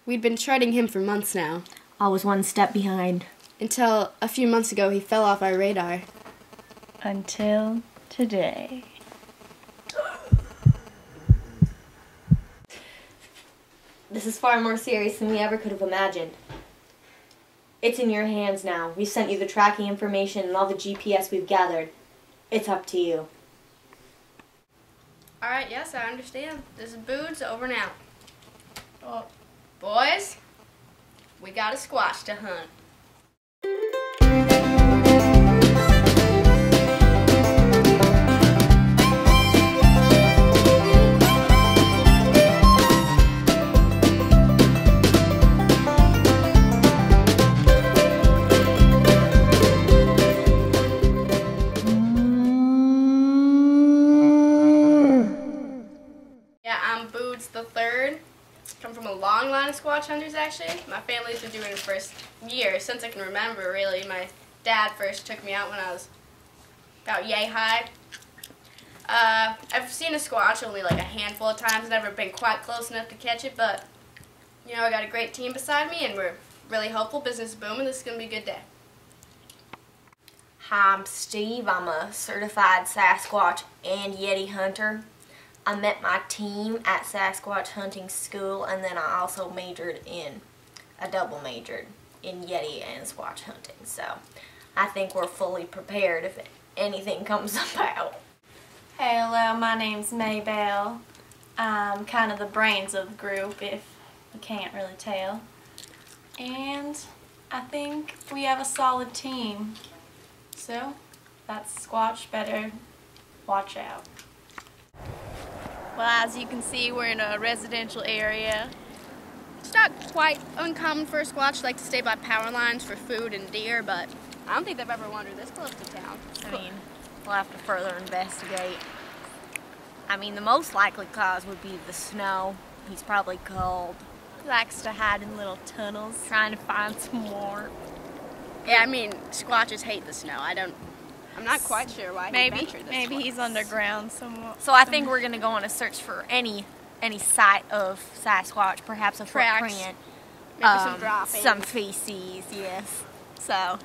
We'd been treading him for months now. I was one step behind. Until a few months ago he fell off our radar. Until today. This is far more serious than we ever could have imagined. It's in your hands now. We've sent you the tracking information and all the GPS we've gathered. It's up to you. Alright, yes, I understand. This is Boots, over and out. Oh, boys, we got a squatch to hunt. The third. Come from a long line of Squatch Hunters, actually. My family's been doing it for years, since I can remember, really. My dad first took me out when I was about yay high. I've seen a Squatch only like a handful of times, never been quite close enough to catch it, but, you know, I got a great team beside me, and we're really hopeful. Business is booming. This is going to be a good day. Hi, I'm Steve. I'm a certified Sasquatch and Yeti hunter. I met my team at Sasquatch hunting school, and then I also double majored in Yeti and Squatch hunting. So I think we're fully prepared if anything comes about. Hello, my name's Maybelle. I'm kind of the brains of the group, if you can't really tell. And I think we have a solid team. So that's Squatch, better watch out. Well, as you can see, we're in a residential area. It's not quite uncommon for a Squatch like to stay by power lines for food and deer, but I don't think they've ever wandered this close to town. I mean, we'll have to further investigate. I mean, the most likely cause would be the snow. He's probably cold. He likes to hide in little tunnels, trying to find some warmth. Yeah, I mean, Squatches hate the snow. I'm not quite sure why he ventured this maybe way. he's underground somewhere. So I think we're going to go on a search for any site of Sasquatch, perhaps a tracks, footprint, maybe some droppings, some feces, yes. So,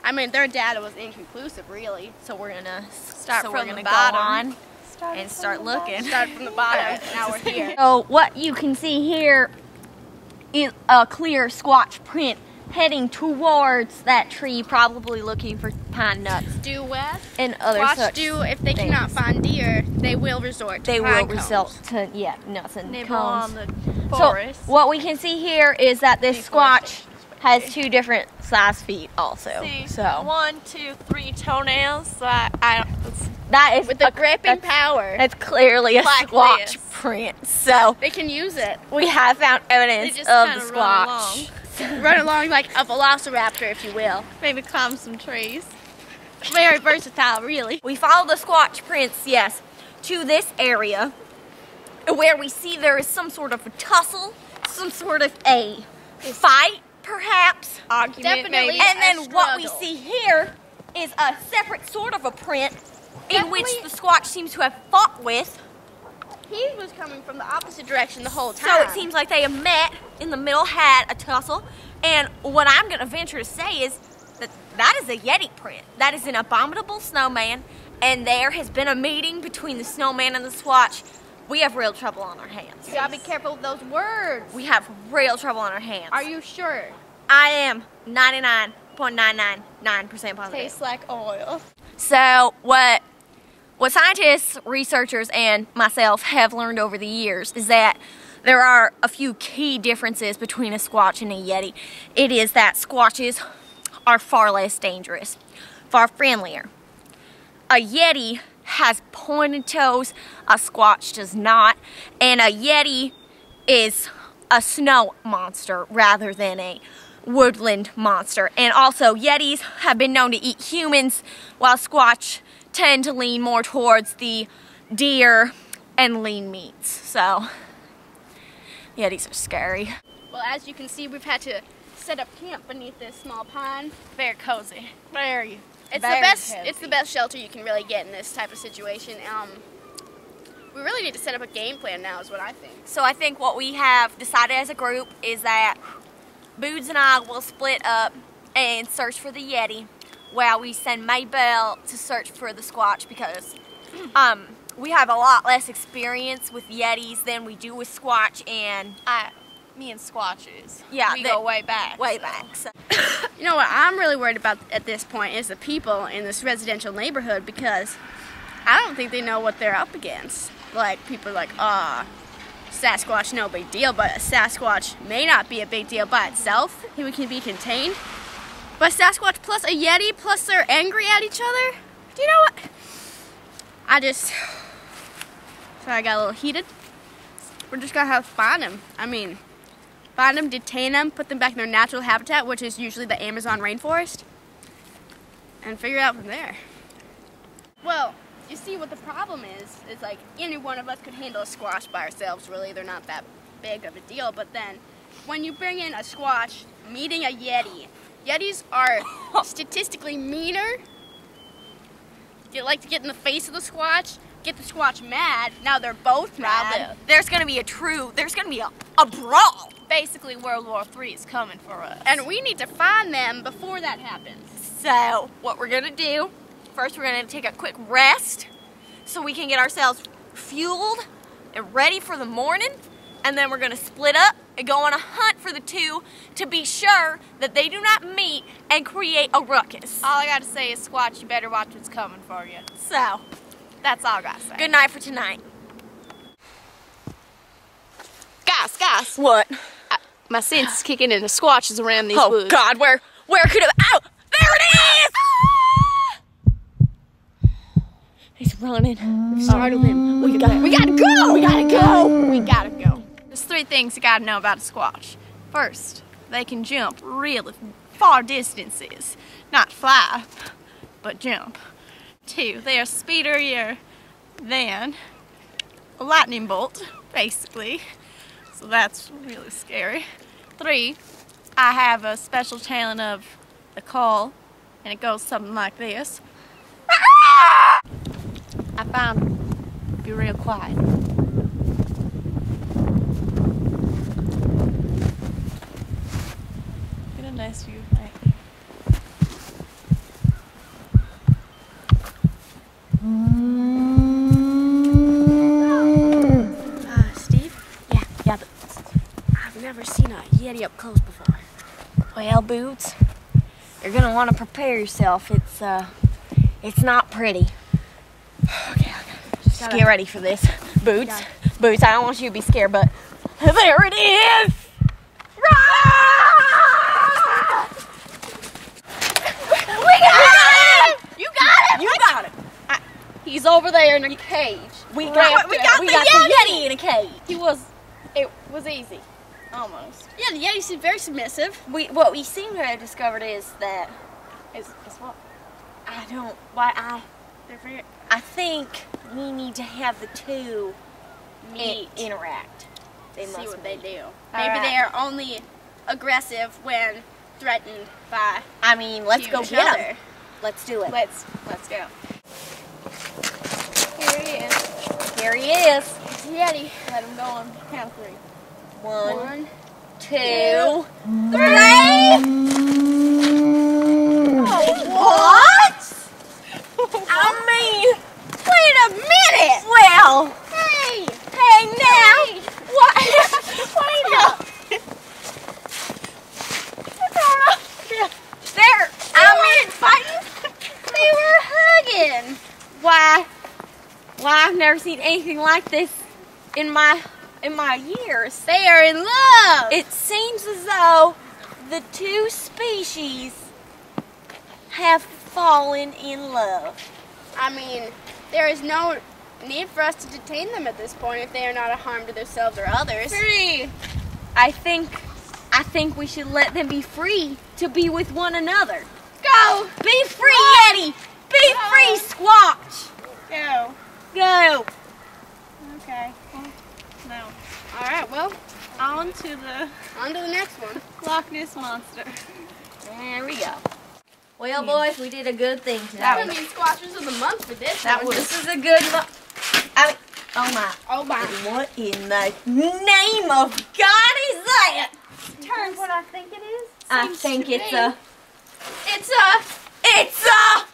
I mean, their data was inconclusive, really. So we're going to start go from on the bottom and start looking. Start from the bottom. Now we're here. So what you can see here is a clear Squatch print heading towards that tree, probably looking for pine nuts. Due west. And other Squatch such do, if they things. cannot find deer, they will resort to pine cones. Nuts and Nibble cones. on the forest. So what we can see here is that this Squatch has two different size feet also. See, so 1, 2, 3 toenails. So that is with the gripping power. That's clearly a Like Squatch this. print. So They can use it. we have found evidence just of the kinda run Squatch. Run along like a velociraptor, if you will. maybe climb some trees. Very versatile, really. We follow the Squatch prints, yes, to this area where we see there is some sort of a tussle, some sort of a fight, perhaps. Argument, Definitely. maybe. And then what we struggle. see here is a separate sort of a print in which the Squatch seems to have fought with. He was coming from the opposite direction the whole time. So it seems like they have met in the middle, had a tussle, and what I'm going to venture to say is that is a Yeti print. That is an abominable snowman, and there has been a meeting between the snowman and the Squatch. We have real trouble on our hands. You gotta be careful with those words. We have real trouble on our hands. Are you sure? I am 99.999% positive. Tastes like oil. So what scientists, researchers, and myself have learned over the years is that there are a few key differences between a Squatch and a Yeti. It is that Squatches are far less dangerous, far friendlier. A Yeti has pointed toes, a Squatch does not, and a Yeti is a snow monster rather than a woodland monster. And also, Yetis have been known to eat humans, while Squatch tend to lean more towards the deer and lean meats. So, Yetis are scary. Well, as you can see, we've had to set up camp beneath this small pine. Very cozy. Very. It's Very the best. cozy. It's the best shelter you can really get in this type of situation. We really need to set up a game plan now is what I think. So I think what we have decided as a group is that Boots and I will split up and search for the Yeti while we send Maybelle to search for the Squatch because we have a lot less experience with Yetis than we do with Squatch, and Me and Squatches. Yeah, we go way back. way back. So. You know what I'm really worried about at this point is the people in this residential neighborhood because I don't think they know what they're up against. Like, people are like, Sasquatch, no big deal, but a Sasquatch may not be a big deal by itself. He can be contained. But Sasquatch plus a Yeti plus they're angry at each other? Do you know what? Sorry, I got a little heated. We're just gonna have to find them. I mean, find them, detain them, put them back in their natural habitat, which is usually the Amazon rainforest, and figure it out from there. Well, you see what the problem is like any one of us could handle a Squatch by ourselves, really. They're not that big of a deal, but then when you bring in a Squatch meeting a Yeti, Yetis are statistically meaner. You like to get in the face of the Squatch, get the Squatch mad, now they're both mad. There's gonna be a brawl. Basically, World War III is coming for us. And we need to find them before that happens. So what we're gonna do, first we're gonna take a quick rest so we can get ourselves fueled and ready for the morning, and then we're gonna split up and go on a hunt for the two to be sure that they do not meet and create a ruckus. All I gotta say is, Squatch, you better watch what's coming for you. So, That's all I gotta say. good night for tonight. Guys. What? My sense is kicking in. The Squatch is around these Oh woods. God, where could it? Ow! There it is! He's running. We've startled him. We gotta go! We gotta go. There's 3 things you gotta know about a Squatch. First, they can jump really far distances. Not fly, but jump. 2, they are speedier than a lightning bolt, basically. So that's really scary. 3, I have a special talent of the call, and it goes something like this. I found him. Be real quiet. Get a nice view. Steve? Yeah, but I've never seen a Yeti up close before. well, Boots, you're gonna want to prepare yourself. It's not pretty. Okay. Just get ready for this. Boots, I don't want you to be scared, but there it is! We got him! You got him! He's over there in a cage. We got the Yeti in a cage. It was easy. Almost. Yeah, the Yeti seemed very submissive. What we seem to have discovered is that Is what? I think we need to have the two interact. They See must what they do. All Maybe right. they are only aggressive when threatened by I mean, let's go each get other. them. Let's do it. Let's go. Here he is. Here he is. Yeti. Let him go on count of 3. 1, 2, 3. What? I mean, Wait a minute! well, Hey now, what? Wait up. fighting? They were hugging. Why, I've never seen anything like this in my years. They are in love. It seems as though the two species have fallen in love. I mean, there is no need for us to detain them at this point if they are not a harm to themselves or others. Free. I think we should let them be free to be with one another. Go! Be free, Yeti! Be free, Squatch! Go. Go! Okay. No. All right, well, On to the on to the next one. Loch Ness Monster. There we go. Well, boys, we did a good thing today. I mean, Squatchers of the month for this. That one. This is a good Oh my. Oh my. What in the name of God is that? Turns what I think it is. I think it's It's a It's a